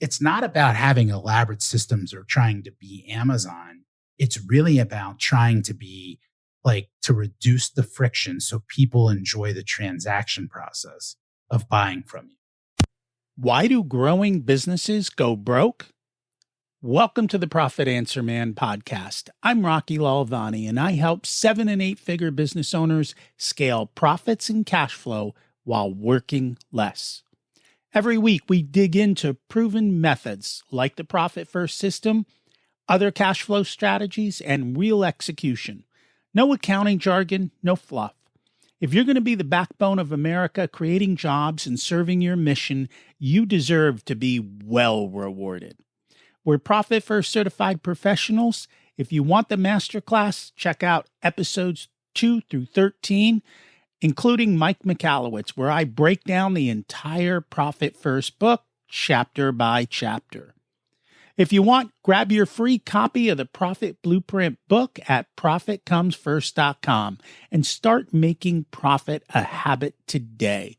it's not about having elaborate systems or trying to be Amazon. It's really about trying to be to reduce the friction so people enjoy the transaction process of buying from you. Why do growing businesses go broke? Welcome to the Profit Answer Man podcast. I'm Rocky Lalvani, and I help 7- and 8-figure business owners scale profits and cash flow while working less. Every week, we dig into proven methods like the Profit First system, other cash flow strategies, and real execution. No accounting jargon, no fluff. If you're going to be the backbone of America, creating jobs and serving your mission, you deserve to be well rewarded. We're Profit First certified professionals. If you want the masterclass, check out episodes 2 through 13, including Mike Michalowicz, where I break down the entire Profit First book, chapter by chapter. If you want, grab your free copy of the Profit Blueprint book at ProfitComesFirst.com and start making profit a habit today.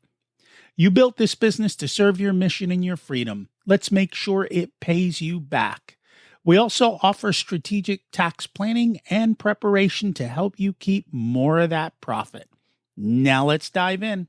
You built this business to serve your mission and your freedom. Let's make sure it pays you back. We also offer strategic tax planning and preparation to help you keep more of that profit. Now let's dive in.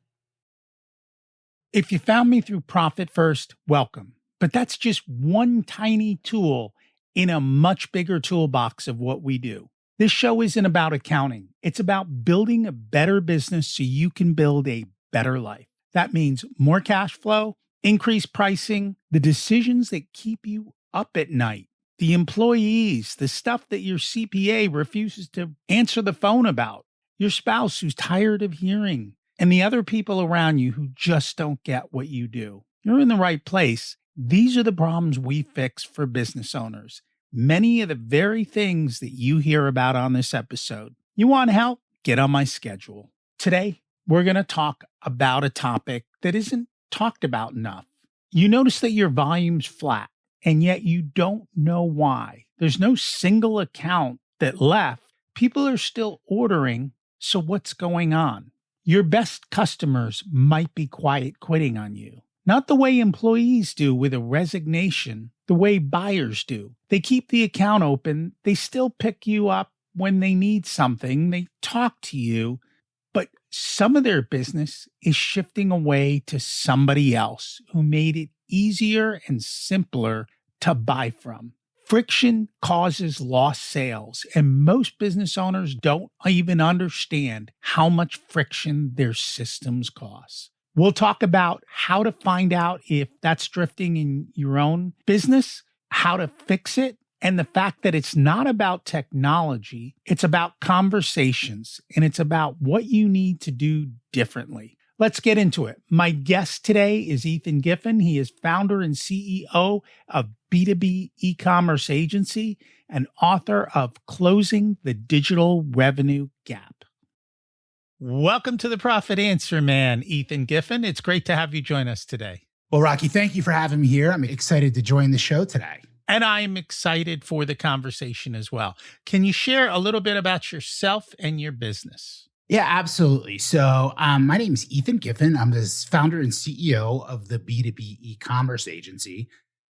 If you found me through Profit First, welcome. But that's just one tiny tool in a much bigger toolbox of what we do. This show isn't about accounting. It's about building a better business so you can build a better life. That means more cash flow, increased pricing, the decisions that keep you up at night, the employees, the stuff that your CPA refuses to answer the phone about, your spouse who's tired of hearing, and the other people around you who just don't get what you do. You're in the right place. These are the problems we fix for business owners. Many of the very things that you hear about on this episode. You want help? Get on my schedule. Today, we're going to talk about a topic that isn't talked about enough. You notice that your volume's flat, and yet you don't know why. There's no single account that left. People are still ordering, so what's going on? Your best customers might be quiet quitting on you. Not the way employees do with a resignation, the way buyers do. They keep the account open. They still pick you up when they need something. They talk to you, but some of their business is shifting away to somebody else who made it easier and simpler to buy from. Friction causes lost sales, and most business owners don't even understand how much friction their systems cause. We'll talk about how to find out if that's drifting in your own business, how to fix it, and the fact that it's not about technology, it's about conversations, and it's about what you need to do differently. Let's get into it. My guest today is Ethan Giffin. He is founder and CEO of B2B e-commerce agency and author of Closing the Digital Revenue Gap. Welcome to the Profit Answer Man, Ethan Giffin. It's great to have you join us today. Well, Rocky, thank you for having me here. I'm excited to join the show today. And I'm excited for the conversation as well. Can you share a little bit about yourself and your business? Yeah, absolutely. So my name is Ethan Giffin. I'm the founder and CEO of the B2B e-commerce agency.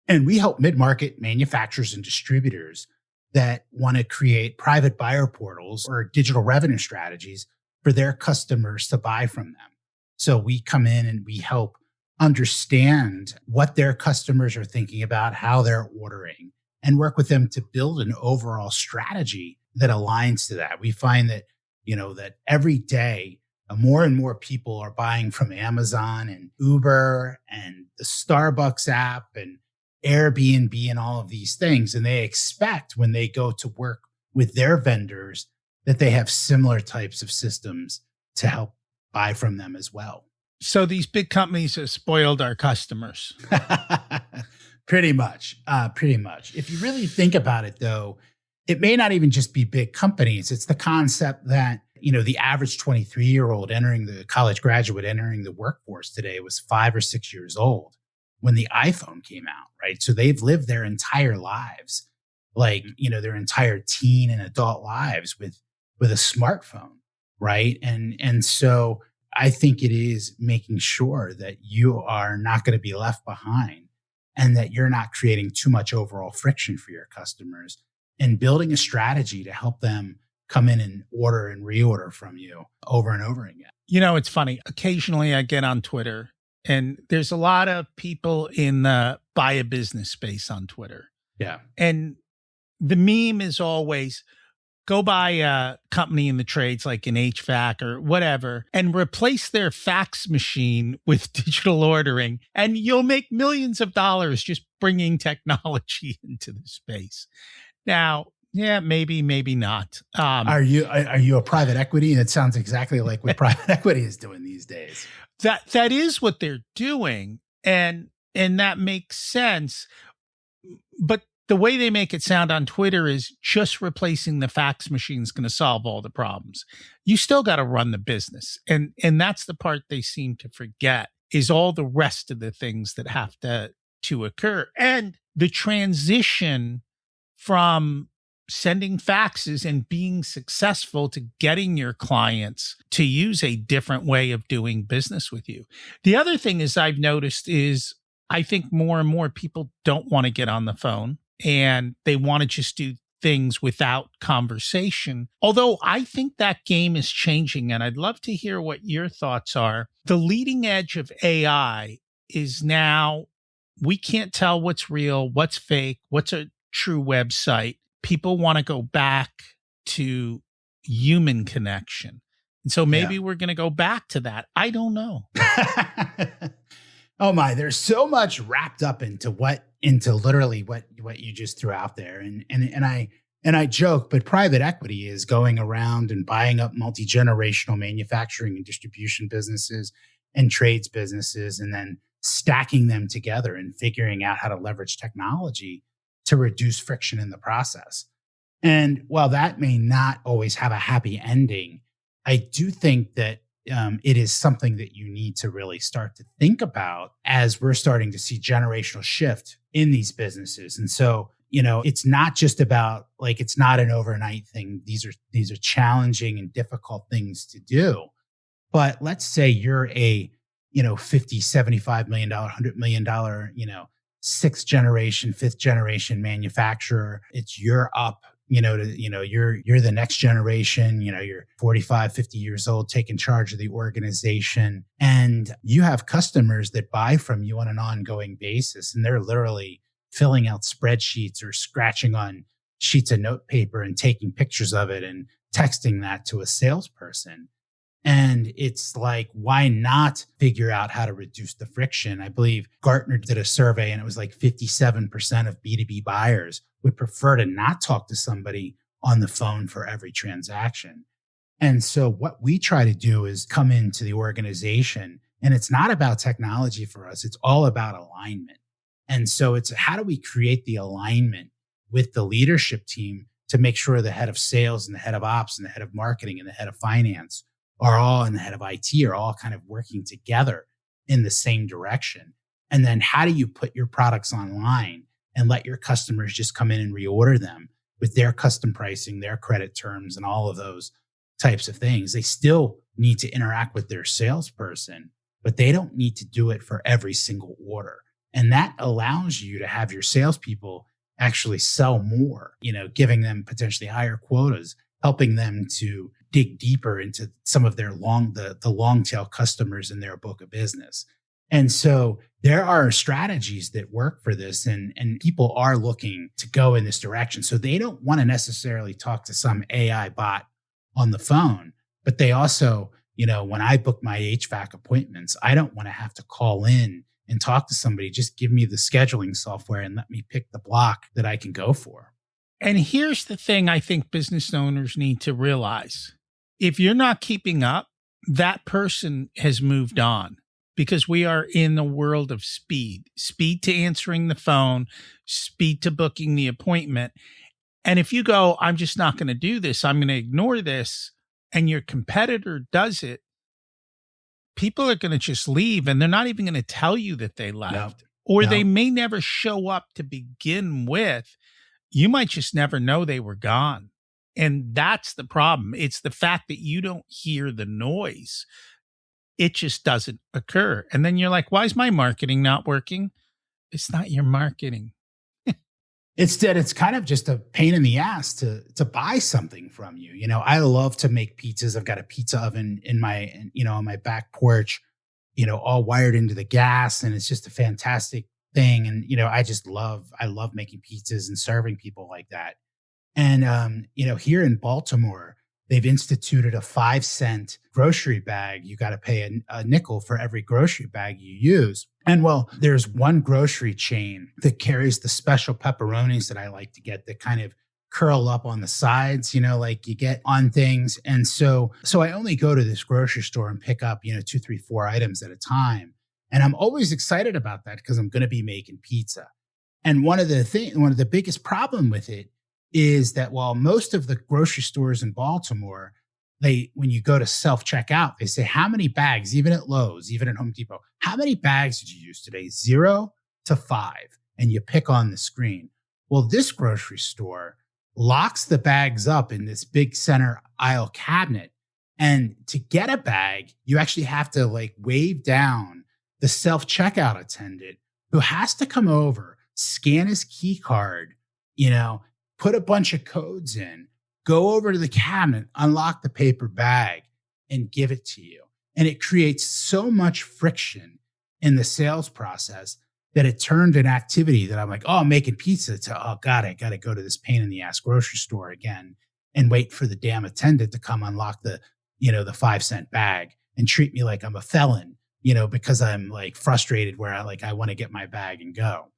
And we help mid-market manufacturers and distributors that want to create private buyer portals or digital revenue strategies for their customers to buy from them. So we come in and we help understand what their customers are thinking about, how they're ordering, and work with them to build an overall strategy that aligns to that. We find that, that every day, more and more people are buying from Amazon and Uber and the Starbucks app and Airbnb and all of these things. And they expect when they go to work with their vendors that they have similar types of systems to help buy from them as well. So these big companies have spoiled our customers. Pretty much. If you really think about it, though, it may not even just be big companies. It's the concept that, the average 23-year-old college graduate entering the workforce today was 5 or 6 years old when the iPhone came out, right? So they've lived their entire lives, their entire teen and adult lives with a smartphone, right? And so I think it is making sure that you are not going to be left behind and that you're not creating too much overall friction for your customers, and building a strategy to help them come in and order and reorder from you over and over again. It's funny. Occasionally I get on Twitter and there's a lot of people in the buy a business space on Twitter. Yeah. And the meme is always go buy a company in the trades like an HVAC or whatever and replace their fax machine with digital ordering and you'll make millions of dollars just bringing technology into the space. Now, yeah, maybe not. Are you a private equity? It sounds exactly like what private equity is doing these days. That is what they're doing, and that makes sense. But the way they make it sound on Twitter is just replacing the fax machine is going to solve all the problems. You still got to run the business, and that's the part they seem to forget is all the rest of the things that have to occur, and the transition from sending faxes and being successful to getting your clients to use a different way of doing business with you. The other thing is I've noticed is I think more and more people don't want to get on the phone and they want to just do things without conversation. Although I think that game is changing and I'd love to hear what your thoughts are. The leading edge of AI is now we can't tell what's real, what's fake, what's a true website. People want to go back to human connection. And so maybe we're going to go back to that. I don't know. Oh my, there's so much wrapped up into literally what you just threw out there. And I joke, but private equity is going around and buying up multi-generational manufacturing and distribution businesses and trades businesses, and then stacking them together and figuring out how to leverage technology to reduce friction in the process. And while that may not always have a happy ending, I do think that it is something that you need to really start to think about as we're starting to see generational shift in these businesses. And so, it's not just about it's not an overnight thing. These are challenging and difficult things to do. But let's say you're a, $50, $75 million, $100 million, sixth generation, fifth generation manufacturer. It's you're up, you're the next generation, you're 45, 50 years old, taking charge of the organization. And you have customers that buy from you on an ongoing basis. And they're literally filling out spreadsheets or scratching on sheets of note paper and taking pictures of it and texting that to a salesperson. And it's like, why not figure out how to reduce the friction? I believe Gartner did a survey and it was like 57% of B2B buyers would prefer to not talk to somebody on the phone for every transaction. And so what we try to do is come into the organization, and it's not about technology for us. It's all about alignment. And so it's how do we create the alignment with the leadership team to make sure the head of sales and the head of ops and the head of marketing and the head of finance and the head of IT are all kind of working together in the same direction. And then how do you put your products online and let your customers just come in and reorder them with their custom pricing, their credit terms, and all of those types of things? They still need to interact with their salesperson, but they don't need to do it for every single order. And that allows you to have your salespeople actually sell more, giving them potentially higher quotas, helping them to dig deeper into some of their the long tail customers in their book of business. And so there are strategies that work for this, and people are looking to go in this direction. So they don't want to necessarily talk to some AI bot on the phone, but they also, when I book my HVAC appointments, I don't want to have to call in and talk to somebody. Just give me the scheduling software and let me pick the block that I can go for. And here's the thing I think business owners need to realize. If you're not keeping up, that person has moved on, because we are in the world of speed to answering the phone, speed to booking the appointment. And if you go, I'm just not going to do this, I'm going to ignore this, and your competitor does it, people are going to just leave, and they're not even going to tell you that they left. They may never show up to begin with. You might just never know they were gone. And that's the problem. It's the fact that you don't hear the noise. It just doesn't occur. And then you're like, why is my marketing not working? It's not your marketing. Instead, it's kind of just a pain in the ass to buy something from you. You know, I love to make pizzas. I've got a pizza oven on my back porch, all wired into the gas, and it's just a fantastic thing. And I love making pizzas and serving people like that. And here in Baltimore, they've instituted a 5-cent grocery bag. You got to pay a nickel for every grocery bag you use. And well, there's one grocery chain that carries the special pepperonis that I like to get that kind of curl up on the sides, like you get on things. And so I only go to this grocery store and pick up, 2, 3, 4 items at a time. And I'm always excited about that because I'm going to be making pizza. And one of the biggest problem with it is that while most of the grocery stores in Baltimore, when you go to self-checkout, they say, how many bags, even at Lowe's, even at Home Depot, how many bags did you use today? 0 to 5. And you pick on the screen. Well, this grocery store locks the bags up in this big center aisle cabinet. And to get a bag, you actually have to wave down the self-checkout attendant who has to come over, scan his key card, put a bunch of codes in, go over to the cabinet, unlock the paper bag, and give it to you. And it creates so much friction in the sales process that it turned an activity that I'm like, oh, I'm making pizza to, oh God, I got to go to this pain in the ass grocery store again and wait for the damn attendant to come unlock the 5-cent bag and treat me like I'm a felon, because I'm frustrated where I want to get my bag and go.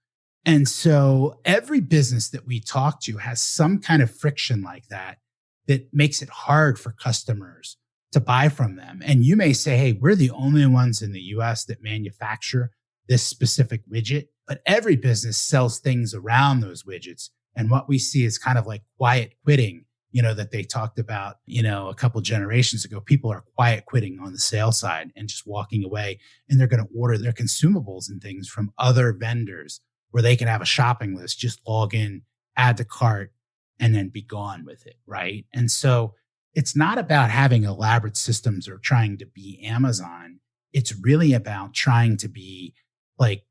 And so every business that we talk to has some kind of friction like that makes it hard for customers to buy from them. And you may say, hey, we're the only ones in the US that manufacture this specific widget, but every business sells things around those widgets. And what we see is kind of like quiet quitting, that they talked about, a couple generations ago. People are quiet quitting on the sales side and just walking away, and they're going to order their consumables and things from other vendors where they can have a shopping list, just log in, add to cart, and then be gone with it, right? And so it's not about having elaborate systems or trying to be Amazon. It's really about trying to be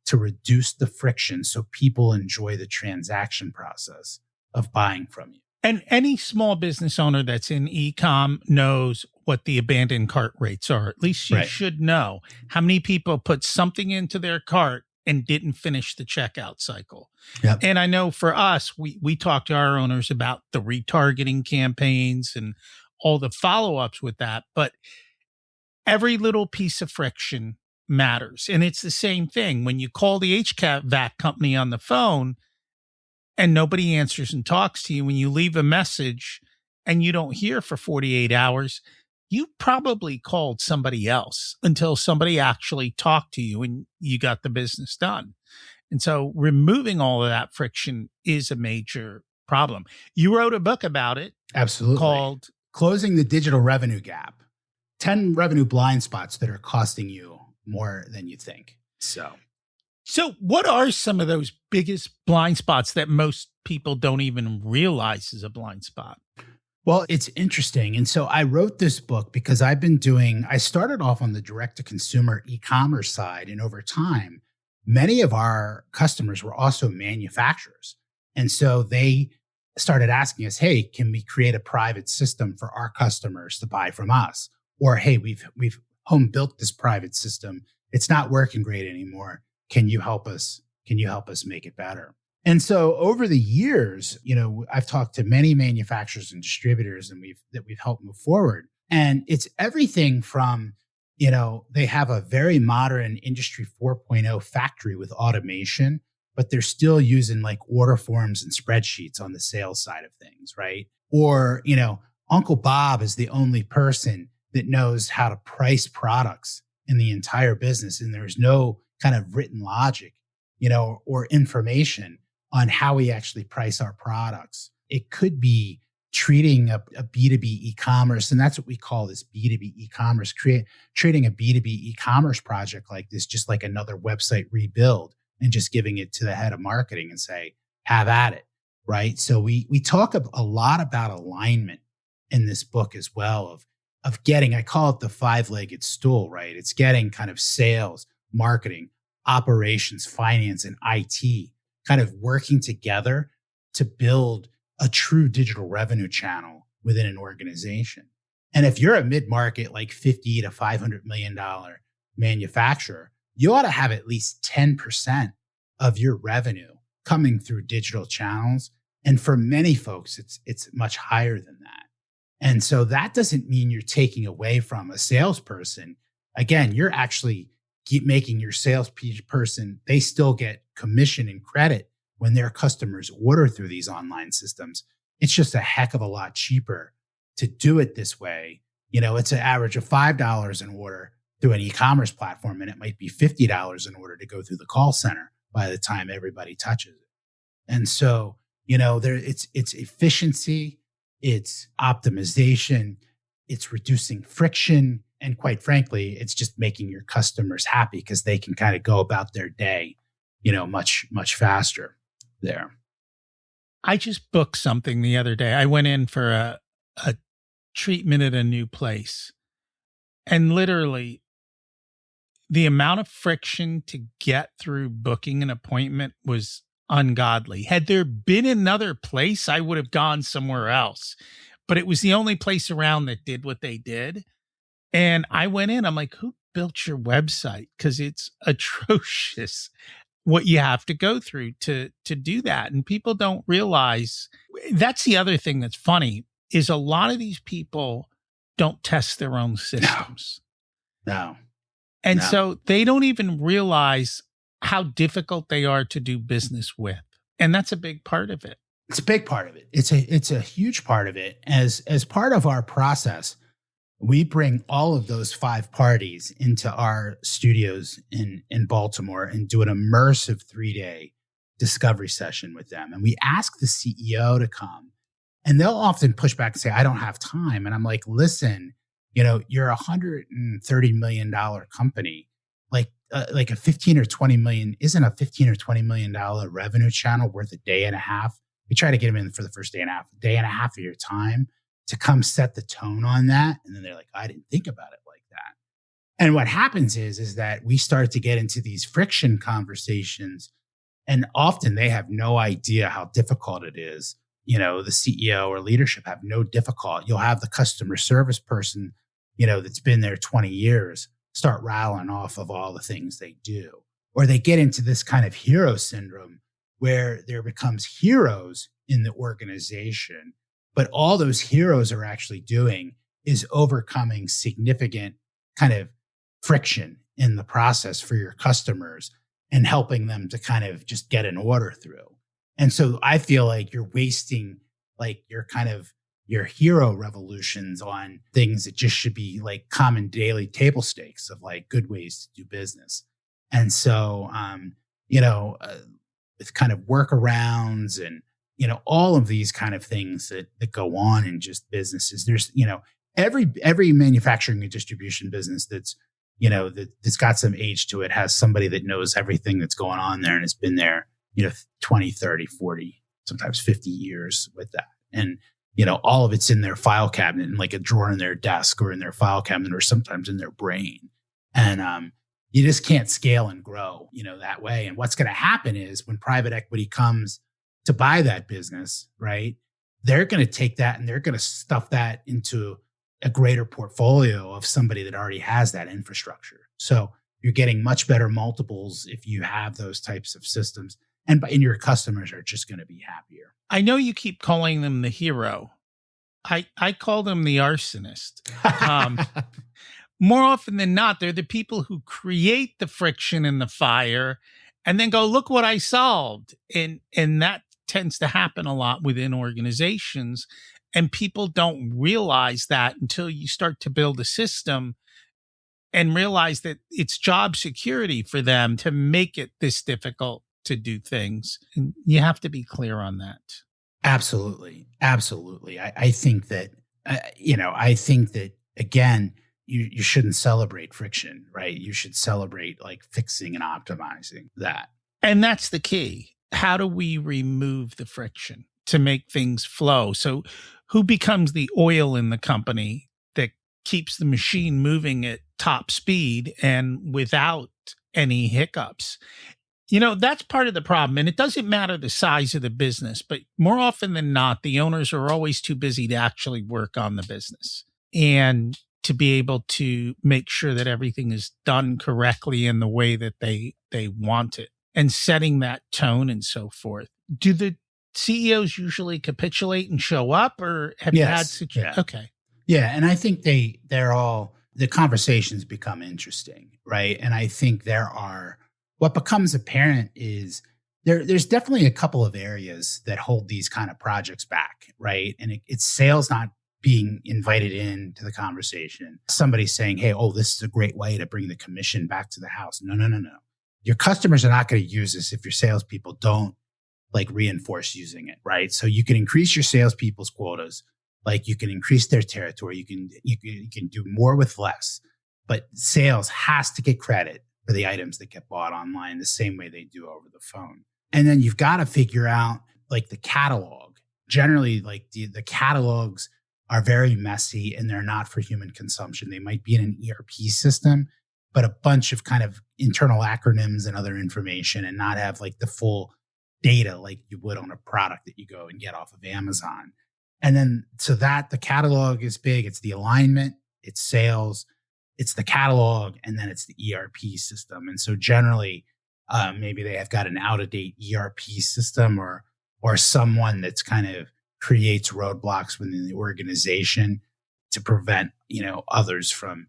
to reduce the friction so people enjoy the transaction process of buying from you. And any small business owner that's in e-com knows what the abandoned cart rates are. At least you should know how many people put something into their cart and didn't finish the checkout cycle. Yep. And I know for us, we talk to our owners about the retargeting campaigns and all the follow-ups with that. But every little piece of friction matters. And it's the same thing. When you call the HVAC company on the phone and nobody answers and talks to you, when you leave a message and you don't hear for 48 hours, you probably called somebody else until somebody actually talked to you and you got the business done. And so removing all of that friction is a major problem. You wrote a book about it. Absolutely. Called Closing the Digital Revenue Gap, 10 revenue blind spots that are costing you more than you think. So what are some of those biggest blind spots that most people don't even realize is a blind spot? Well, it's interesting. And so I wrote this book because I started off on the direct-to-consumer e-commerce side. And over time, many of our customers were also manufacturers. And so they started asking us, hey, can we create a private system for our customers to buy from us? Or, hey, we've home built this private system. It's not working great anymore. Can you help us? Can you help us make it better? And so over the years, I've talked to many manufacturers and distributors and we've helped move forward. And it's everything from, they have a very modern Industry 4.0 factory with automation, but they're still using order forms and spreadsheets on the sales side of things, right? Or, Uncle Bob is the only person that knows how to price products in the entire business. And there's no kind of written logic, or information on how we actually price our products. It could be treating a B2B e-commerce, and that's what we call this B2B e-commerce, treating a B2B e-commerce project like this, just like another website rebuild, and just giving it to the head of marketing and say, have at it, right? So we talk a lot about alignment in this book as well of getting, I call it the 5-legged stool, right? It's getting kind of sales, marketing, operations, finance, and IT kind of working together to build a true digital revenue channel within an organization. And if you're a mid-market, like $50 to $500 million manufacturer, you ought to have at least 10% of your revenue coming through digital channels. And for many folks, it's much higher than that. And so that doesn't mean you're taking away from a salesperson. Again, you're actually keep making your salesperson, they still get commission and credit when their customers order through these online systems. It's just a heck of a lot cheaper to do it this way. It's an average of $5 an order through an e-commerce platform, and it might be $50 in order to go through the call center by the time everybody touches it. And so, it's efficiency, it's optimization, it's reducing friction, and quite frankly, it's just making your customers happy because they can kind of go about their day, much, much faster there. I just booked something the other day. I went in for a treatment at a new place, and literally the amount of friction to get through booking an appointment was ungodly. Had there been another place, I would have gone somewhere else, but it was the only place around that did what they did. And I went in, I'm like, who built your website? Because it's atrocious what you have to go through to do that. And people don't realize that's the other thing that's funny is a lot of these people don't test their own systems. No. And so they don't even realize how difficult they are to do business with. And that's a big part of it. It's a big part of it. It's a huge part of it. As part of our process, we bring all of those 5 parties into our studios in Baltimore and do an immersive 3-day discovery session with them. And we ask the CEO to come, and they'll often push back and say, I don't have time. And I'm like, listen, you're a $130 million company. Like a 15 or 20 million isn't a 15 or $20 million revenue channel worth a day and a half. We try to get them in for the first day and a half of your time to come set the tone on that. And then they're like, I didn't think about it like that. And what happens is that we start to get into these friction conversations, and often they have no idea how difficult it is. The CEO or leadership have no difficulty. You'll have the customer service person, that's been there 20 years start rattling off of all the things they do. Or they get into this kind of hero syndrome where there becomes heroes in the organization. But all those heroes are actually doing is overcoming significant kind of friction in the process for your customers and helping them to kind of just get an order through. And so I feel like you're wasting like your hero revolutions on things that just should be like common daily table stakes of like good ways to do business. And so, with kind of workarounds and, all of these kind of things that go on in just businesses, there's, every manufacturing and distribution business that's got some age to it has somebody that knows everything that's going on there and has been there, 20, 30, 40, sometimes 50 years with that. And, all of it's in their file cabinet in like a drawer in their desk or in their file cabinet or sometimes in their brain. And you just can't scale and grow, that way. And what's going to happen is when private equity comes to buy that business, right, they're going to take that and they're going to stuff that into a greater portfolio of somebody that already has that infrastructure. So you're getting much better multiples if you have those types of systems. And your customers are just going to be happier. I know you keep calling them the hero. I call them the arsonist. More often than not, they're the people who create the friction and the fire and then go, look what I solved. And that tends to happen a lot within organizations. And people don't realize that until you start to build a system and realize that it's job security for them to make it this difficult to do things. And you have to be clear on that. Absolutely. Absolutely. I think that, again, you shouldn't celebrate friction, right? You should celebrate like fixing and optimizing that. And that's the key. How do we remove the friction to make things flow? So who becomes the oil in the company that keeps the machine moving at top speed and without any hiccups. That's part of the problem. And it doesn't matter the size of the business, but more often than not, the owners are always too busy to actually work on the business and to be able to make sure that everything is done correctly in the way that they want it and setting that tone and so forth. Do the CEOs usually capitulate and show up, or have you had situations? Okay. Yeah. And I think they're all, the conversations become interesting, right? And I think what becomes apparent is there's definitely a couple of areas that hold these kind of projects back, right? And it's sales not being invited into the conversation. Somebody saying, hey, this is a great way to bring the commission back to the house. No. Your customers are not going to use this if your salespeople don't reinforce using it, right? So you can increase your salespeople's quotas, you can increase their territory, you can do more with less, but sales has to get credit for the items that get bought online the same way they do over the phone. And then you've got to figure out the catalog. Generally, the catalogs are very messy and they're not for human consumption. They might be in an ERP system, but a bunch of kind of internal acronyms and other information, and not have the full data like you would on a product that you go and get off of Amazon. And then so that the catalog is big. It's the alignment, it's sales, it's the catalog, and then it's the ERP system. And so generally, maybe they have got an out-of-date ERP system or someone that's kind of creates roadblocks within the organization to prevent others from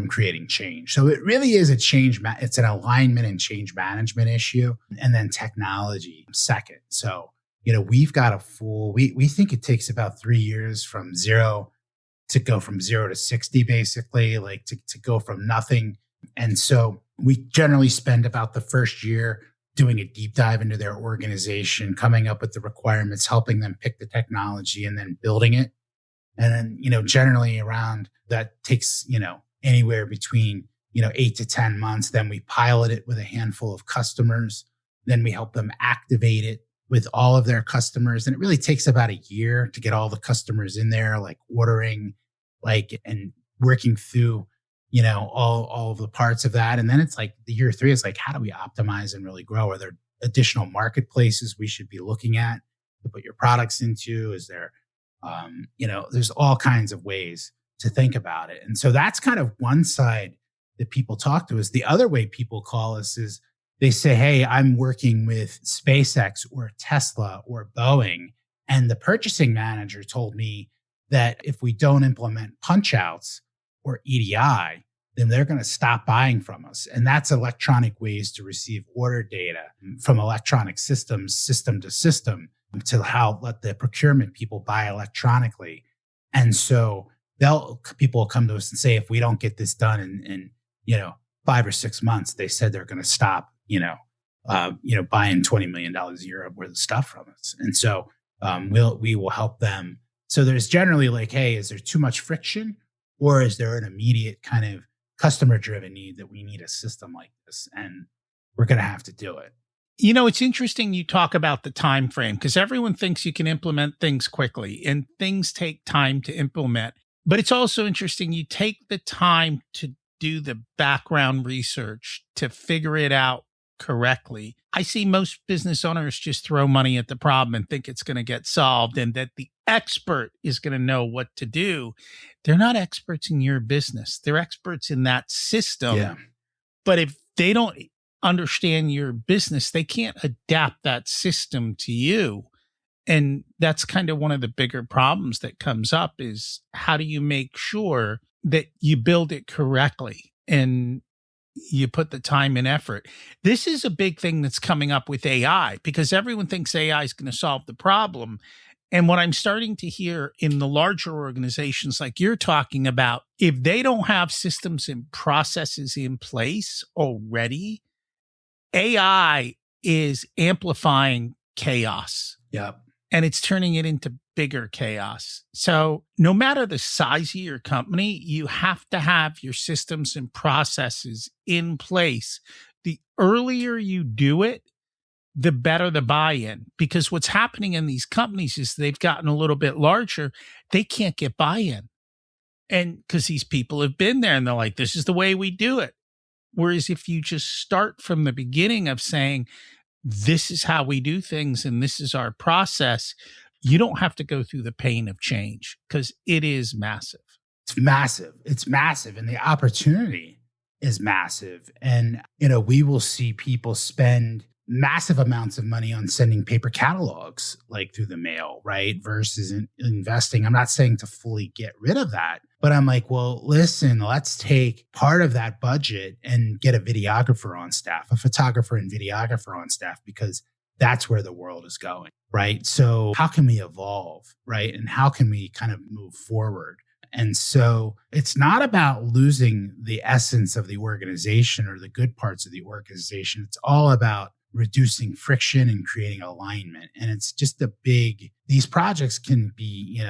creating change. So it really is it's an alignment and change management issue, and then technology second. So we've got we think it takes about 3 years to go from 0 to 60, basically, to go from nothing. And so we generally spend about the first year doing a deep dive into their organization, coming up with the requirements, helping them pick the technology, and then building it. And then, generally around that takes, anywhere between, 8 to 10 months. Then we pilot it with a handful of customers. Then we help them activate it with all of their customers. And it really takes about a year to get all the customers in there, ordering, and working through, all of the parts of that. And then it's the year 3 is how do we optimize and really grow? Are there additional marketplaces we should be looking at to put your products into? Is there, there's all kinds of ways to think about it. And so that's kind of one side that people talk to us. The other way people call us is they say, hey, I'm working with SpaceX or Tesla or Boeing, and the purchasing manager told me that if we don't implement punch outs or EDI, then they're going to stop buying from us. And that's electronic ways to receive order data from electronic systems, system to system, to let the procurement people buy electronically. And so people will come to us and say, if we don't get this done in 5 or 6 months, they said they're going to stop, buying $20 million a year worth of stuff from us. And so we will help them. So there's generally hey, is there too much friction, or is there an immediate kind of customer-driven need that we need a system like this, and we're going to have to do it? It's interesting you talk about the time frame, because everyone thinks you can implement things quickly, and things take time to implement. But it's also interesting you take the time to do the background research to figure it out correctly. I see most business owners just throw money at the problem and think it's going to get solved and that the expert is going to know what to do. They're not experts in your business. They're experts in that system. Yeah. But if they don't understand your business, they can't adapt that system to you. And that's kind of one of the bigger problems that comes up is how do you make sure that you build it correctly and you put the time and effort. This is a big thing that's coming up with AI because everyone thinks AI is going to solve the problem. And what I'm starting to hear in the larger organizations like you're talking about, if they don't have systems and processes in place already, AI is amplifying chaos. Yep. And it's turning it into bigger chaos. So no matter the size of your company, you have to have your systems and processes in place. The earlier you do it, the better the buy-in. Because what's happening in these companies is they've gotten a little bit larger. They can't get buy-in. And because these people have been there and they're like, this is the way we do it. Whereas if you just start from the beginning of saying, this is how we do things and this is our process, you don't have to go through the pain of change because it is massive. It's massive. It's massive. And the opportunity is massive. And, we will see people spend massive amounts of money on sending paper catalogs like through the mail, right? Versus investing. I'm not saying to fully get rid of that, but I'm like, well, listen, let's take part of that budget and get a videographer on staff, a photographer and videographer on staff, because that's where the world is going, right? So how can we evolve, right? And how can we kind of move forward? And so it's not about losing the essence of the organization or the good parts of the organization. It's all about reducing friction and creating alignment. And it's just these projects can be,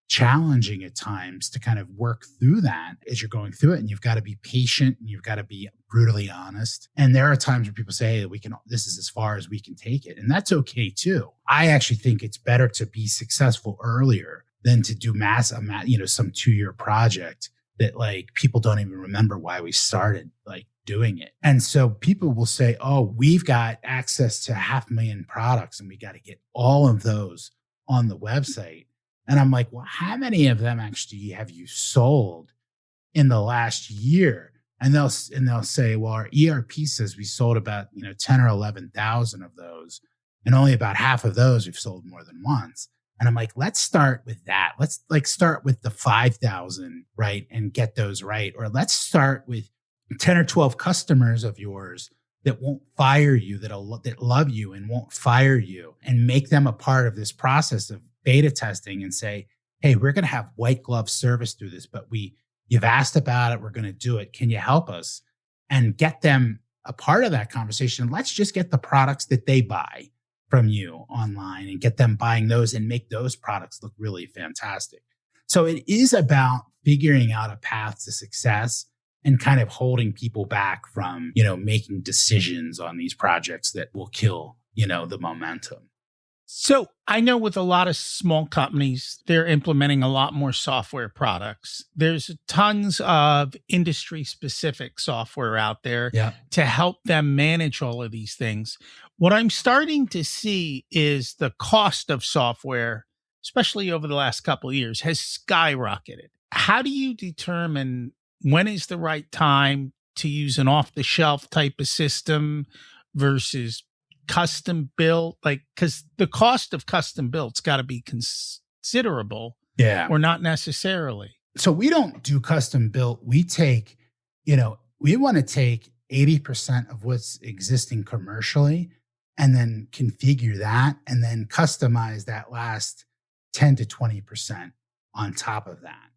challenging at times to kind of work through that as you're going through it. And you've got to be patient and you've got to be brutally honest. And there are times where people say, hey, this is as far as we can take it. And that's okay too. I actually think it's better to be successful earlier than to do some 2-year project that like people don't even remember why we started like doing it. And so people will say, oh, we've got access to 500,000 products and we got to get all of those on the website. And I'm like, well, how many of them actually have you sold in the last year? And they'll say, well, our ERP says we sold about 10 or 11,000 of those, and only about half of those we've sold more than once. And I'm like, let's start with that. Let's start with the 5,000, right, and get those right. Or let's start with 10 or 12 customers of yours that won't fire you, that love you and won't fire you, and make them a part of this process of beta testing and say, hey, we're going to have white glove service through this, but you've asked about it. We're going to do it. Can you help us? And get them a part of that conversation. Let's just get the products that they buy from you online and get them buying those and make those products look really fantastic. So it is about figuring out a path to success and kind of holding people back from, making decisions on these projects that will kill, the momentum. So I know with a lot of small companies, they're implementing a lot more software products. There's tons of industry specific software out there to help them manage all of these things. What I'm starting to see is the cost of software, especially over the last couple of years, has skyrocketed. How do you determine when is the right time to use an off-the-shelf type of system versus custom built? Because the cost of custom built's got to be considerable, or not necessarily. So we don't do custom built. We take, we want to take 80% of what's existing commercially and then configure that and then customize that last 10 to 20% on top of that,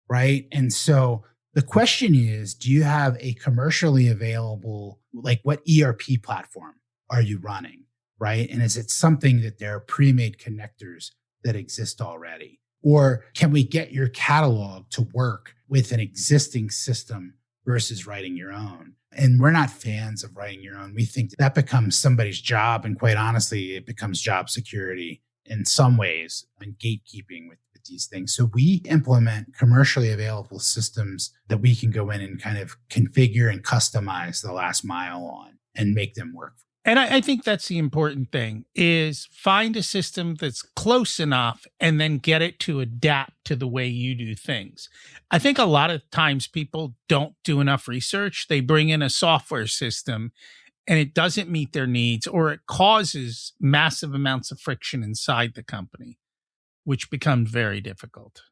right? And so the question is, do you have a commercially available, like what ERP platform are you running, right? And is it something that there are pre-made connectors that exist already? Or can we get your catalog to work with an existing system versus writing your own? And we're not fans of writing your own. We think that becomes somebody's job. And quite honestly, it becomes job security in some ways and gatekeeping with these things. So we implement commercially available systems that we can go in and kind of configure and customize the last mile on and make them work. And I think that's the important thing is find a system that's close enough and then get it to adapt to the way you do things. I think a lot of times people don't do enough research. They bring in a software system and it doesn't meet their needs, or it causes massive amounts of friction inside the company, which becomes very difficult.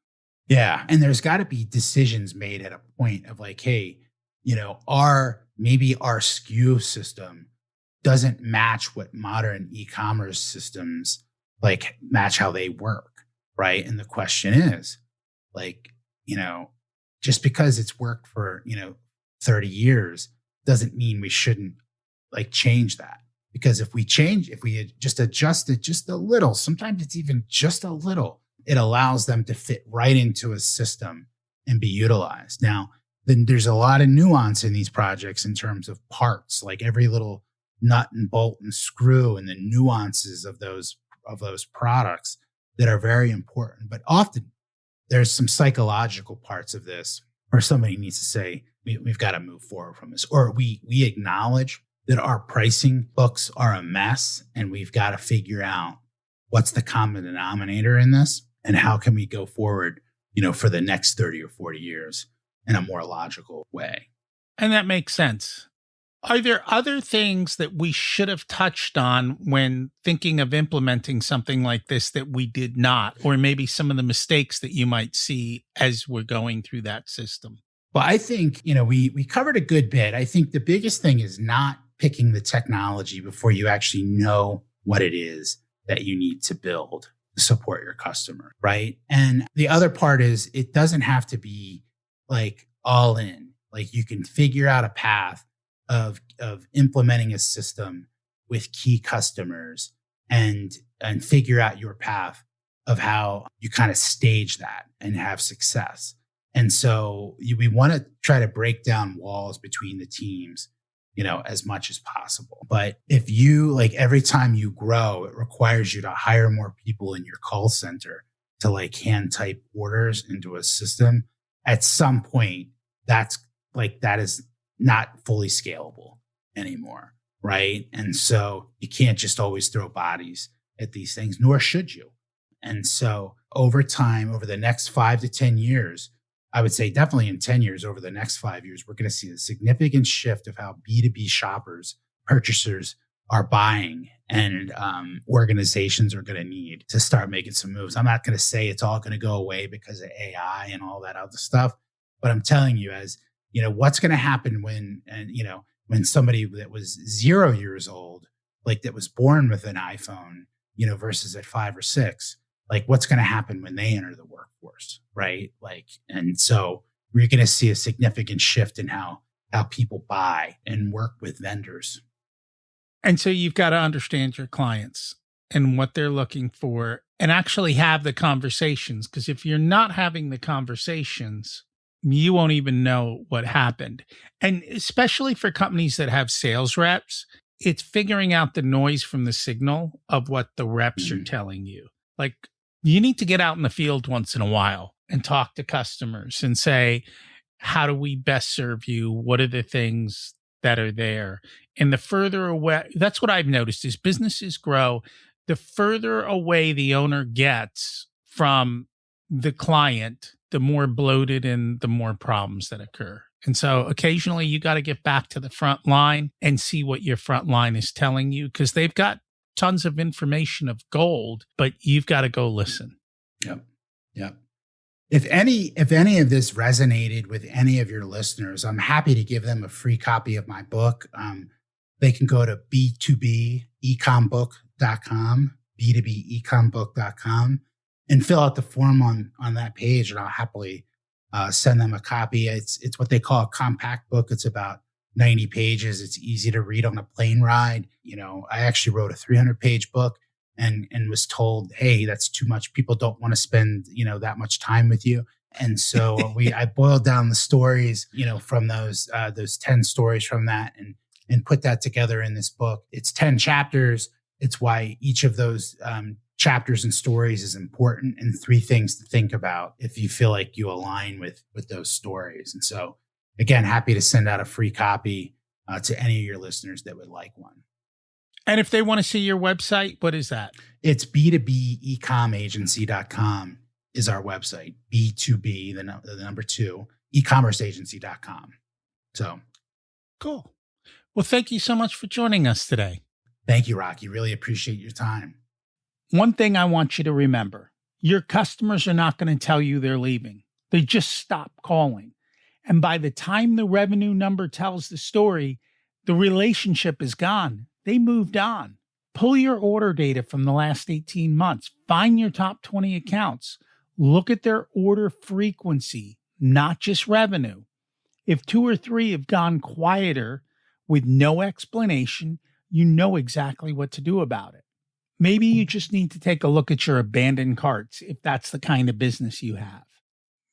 Yeah. And there's got to be decisions made at a point of like, hey, maybe our SKU system doesn't match what modern e-commerce systems like match how they work, right? And the question is like, just because it's worked for, 30 years doesn't mean we shouldn't like change that. Because if we just adjust it just a little, sometimes it's even just a little, it allows them to fit right into a system and be utilized. Now, then there's a lot of nuance in these projects in terms of parts, like every little nut and bolt and screw and the nuances of those products that are very important. But often there's some psychological parts of this where somebody needs to say, we've got to move forward from this. Or we acknowledge that our pricing books are a mess and we've got to figure out what's the common denominator in this and how can we go forward, for the next 30 or 40 years in a more logical way. And that makes sense. Are there other things that we should have touched on when thinking of implementing something like this that we did not, or maybe some of the mistakes that you might see as we're going through that system? Well, I think, we covered a good bit. I think the biggest thing is not picking the technology before you actually know what it is that you need to build to support your customer, right? And the other part is it doesn't have to be like all in. Like you can figure out a path of implementing a system with key customers and figure out your path of how you kind of stage that and have success. And so we want to try to break down walls between the teams, as much as possible. But if you every time you grow, it requires you to hire more people in your call center to hand type orders into a system. At some point, that is not fully scalable anymore, right? And so you can't just always throw bodies at these things, nor should you. And so over time, over the next 5 to 10 years, I would say definitely in 10 years, over the next 5 years, we're going to see a significant shift of how B2B shoppers, purchasers are buying, and organizations are going to need to start making some moves. I'm not going to say it's all going to go away because of AI and all that other stuff, but I'm telling you, as what's going to happen when somebody that was 0 years old, that was born with an iPhone, versus at 5 or 6, what's going to happen when they enter the workforce, right? And so we're going to see a significant shift in how people buy and work with vendors. And so you've got to understand your clients and what they're looking for and actually have the conversations. Because if you're not having the conversations, you won't even know what happened. And especially for companies that have sales reps, it's figuring out the noise from the signal of what the reps are telling you. You need to get out in the field once in a while and talk to customers and say, how do we best serve you? What are the things that are there? And the further away, that's what I've noticed is businesses grow, the further away the owner gets from the client, the more bloated and the more problems that occur. And so occasionally you got to get back to the front line and see what your front line is telling you, because they've got tons of information of gold, but you've got to go listen. Yep. If any of this resonated with any of your listeners, I'm happy to give them a free copy of my book. They can go to b2becombook.com, b2becombook.com, and fill out the form on that page, and I'll happily send them a copy. It's what they call a compact book. It's about 90 pages. It's easy to read on a plane ride. I actually wrote a 300-page book and was told, hey, that's too much. People don't want to spend, that much time with you. And so I boiled down the stories, from those 10 stories from that and put that together in this book. It's 10 chapters. It's why each of those chapters and stories is important, and 3 things to think about if you feel like you align with those stories. And so, again, happy to send out a free copy to any of your listeners that would like one. And if they want to see your website, what is that? It's b2becomagency.com is our website. B2B, the number 2, ecommerceagency.com. So cool. Well, thank you so much for joining us today. Thank you, Rocky. Really appreciate your time. One thing I want you to remember, your customers are not going to tell you they're leaving. They just stop calling. And by the time the revenue number tells the story, the relationship is gone. They moved on. Pull your order data from the last 18 months. Find your top 20 accounts. Look at their order frequency, not just revenue. If 2 or 3 have gone quieter with no explanation, you know exactly what to do about it. Maybe you just need to take a look at your abandoned carts if that's the kind of business you have.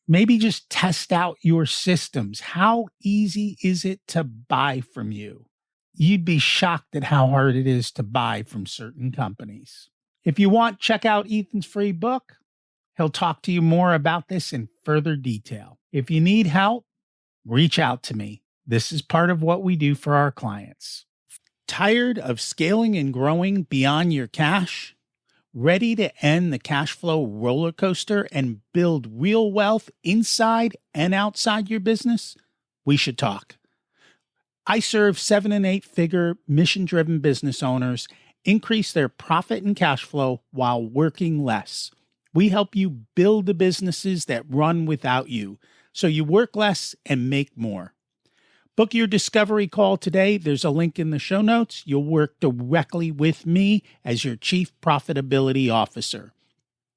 Maybe just test out your systems. How easy is it to buy from you? You'd be shocked at how hard it is to buy from certain companies. If you want, check out Ethan's free book. He'll talk to you more about this in further detail. If you need help, reach out to me. This is part of what we do for our clients. Tired of scaling and growing beyond your cash? Ready to end the cash flow roller coaster and build real wealth inside and outside your business? We should talk. I serve 7 and 8 figure mission-driven business owners increase their profit and cash flow while working less. We help you build the businesses that run without you, so you work less and make more. Book your discovery call today. There's a link in the show notes. You'll work directly with me as your Chief Profitability Officer.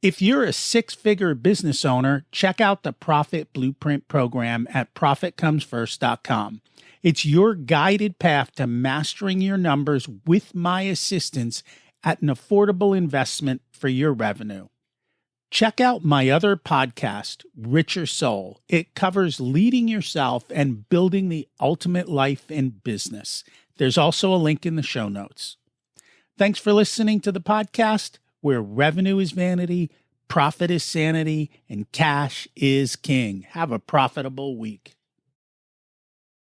If you're a 6-figure business owner, check out the Profit Blueprint program at ProfitComesFirst.com. It's your guided path to mastering your numbers with my assistance at an affordable investment for your revenue. Check out my other podcast, Richer Soul. It covers leading yourself and building the ultimate life in business. There's also a link in the show notes. Thanks for listening to the podcast, where revenue is vanity, profit is sanity, and cash is king. Have a profitable week.